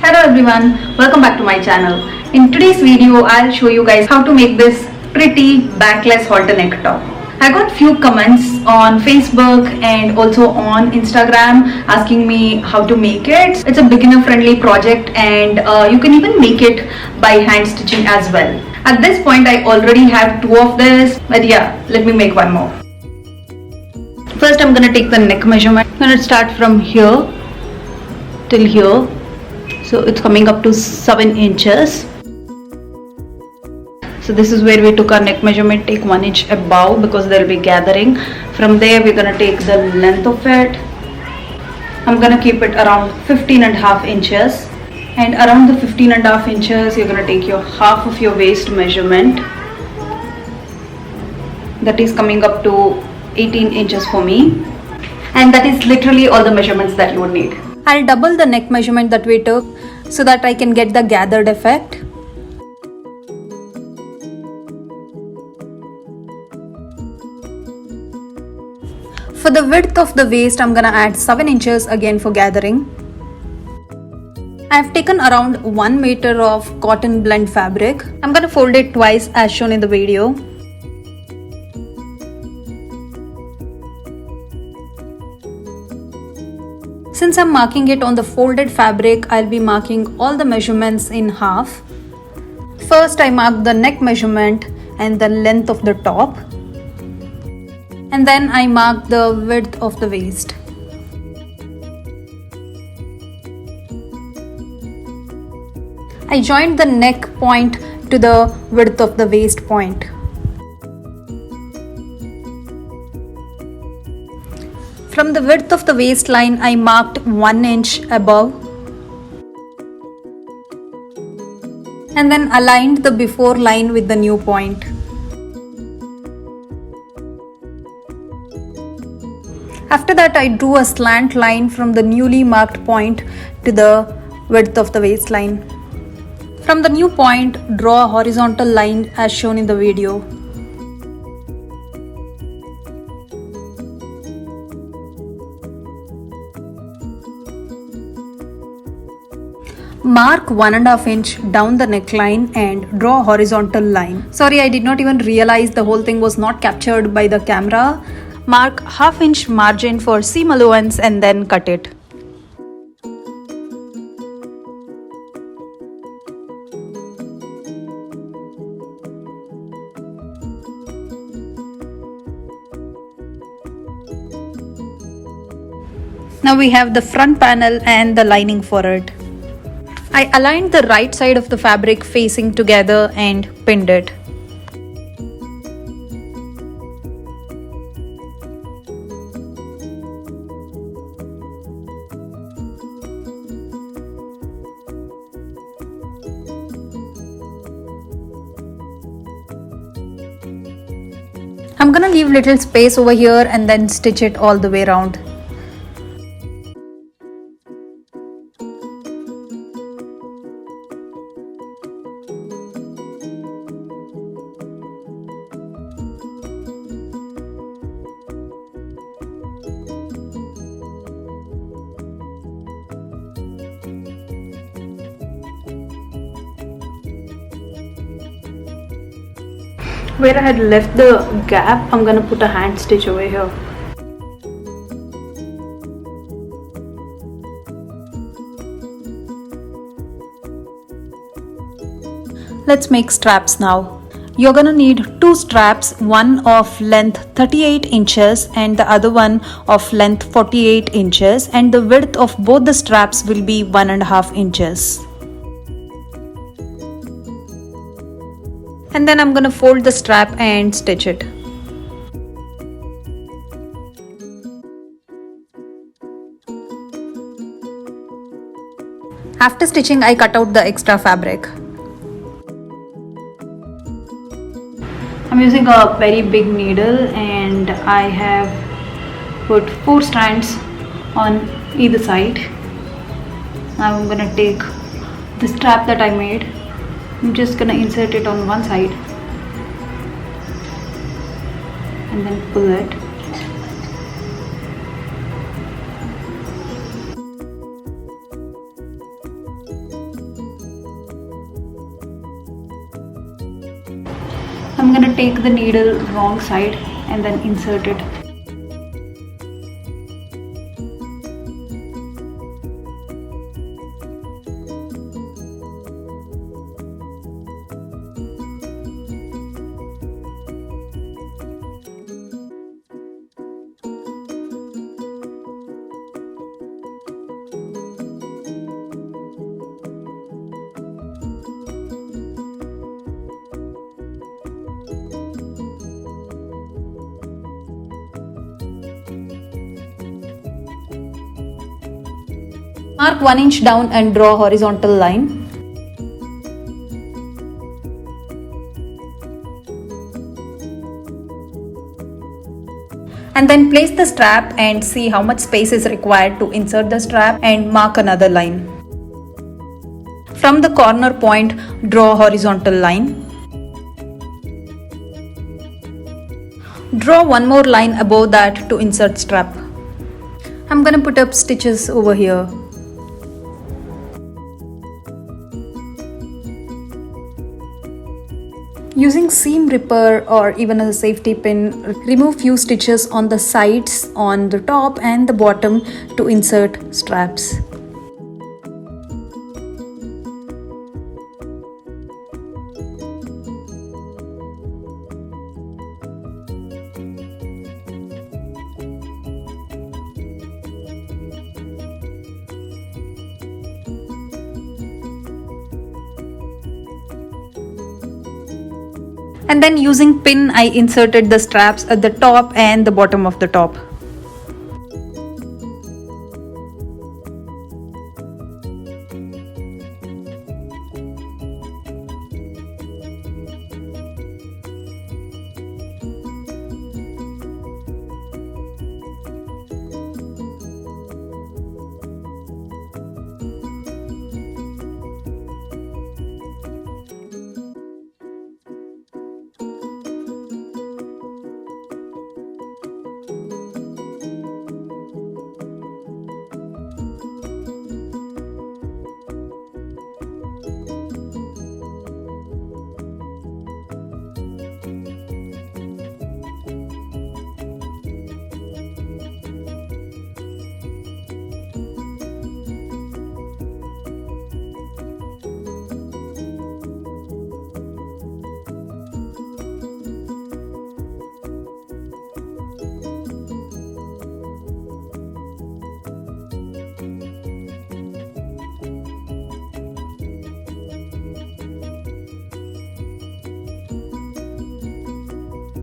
Hello everyone, welcome back to my channel. In today's video, I'll show you guys how to make this pretty backless halter neck top. I got few comments on Facebook and also on Instagram asking me how to make it. It's a beginner friendly project and you can even make it by hand stitching as well. At this point, I already have two of this, but yeah, let me make one more. First, I'm gonna take the neck measurement. I'm gonna start from here till here. So it's coming up to 7 inches. So this is where we took our neck measurement. Take 1 inch above because they'll be gathering. From there we're gonna take the length of it. I'm gonna keep it around 15.5 inches. And around the 15.5 inches, you're gonna take your half of your waist measurement. That is coming up to 18 inches for me. And that is literally all the measurements that you would need. I'll double the neck measurement that we took so that I can get the gathered effect. For the width of the waist, I'm gonna add 7 inches again for gathering. I've taken around 1 meter of cotton blend fabric. I'm gonna fold it twice as shown in the video. Since I'm marking it on the folded fabric, I'll be marking all the measurements in half. First, I mark the neck measurement and the length of the top. And then I mark the width of the waist. I joined the neck point to the width of the waist point. From the width of the waistline, I marked 1 inch above and then aligned the before line with the new point. After that, I drew a slant line from the newly marked point to the width of the waistline. From the new point, draw a horizontal line as shown in the video. Mark 1.5 inch down the neckline and draw a horizontal line. Sorry, I did not even realize the whole thing was not captured by the camera. Mark 1/2 inch margin for seam allowance and then cut it. Now we have the front panel and the lining for it. I aligned the right side of the fabric facing together and pinned it. I'm gonna leave little space over here and then stitch it all the way around. Where I had left the gap, I'm gonna put a hand stitch over here. Let's make straps now. You're gonna need 2 straps, one of length 38 inches and the other one of length 48 inches, and the width of both the straps will be 1.5 inches. And then I'm gonna fold the strap and stitch it. After stitching, I cut out the extra fabric. I'm using a very big needle and I have put 4 strands on either side. Now I'm gonna take the strap that I made. I'm just gonna insert it on one side and then pull it. I'm gonna take the needle wrong side and then insert it. Mark 1 inch down and draw a horizontal line. And then place the strap and see how much space is required to insert the strap and mark another line. From the corner point, draw a horizontal line. Draw one more line above that to insert strap. I'm gonna put up stitches over here. Using seam ripper or even a safety pin, remove few stitches on the sides, on the top and the bottom to insert straps. And then using pin, I inserted the straps at the top and the bottom of the top.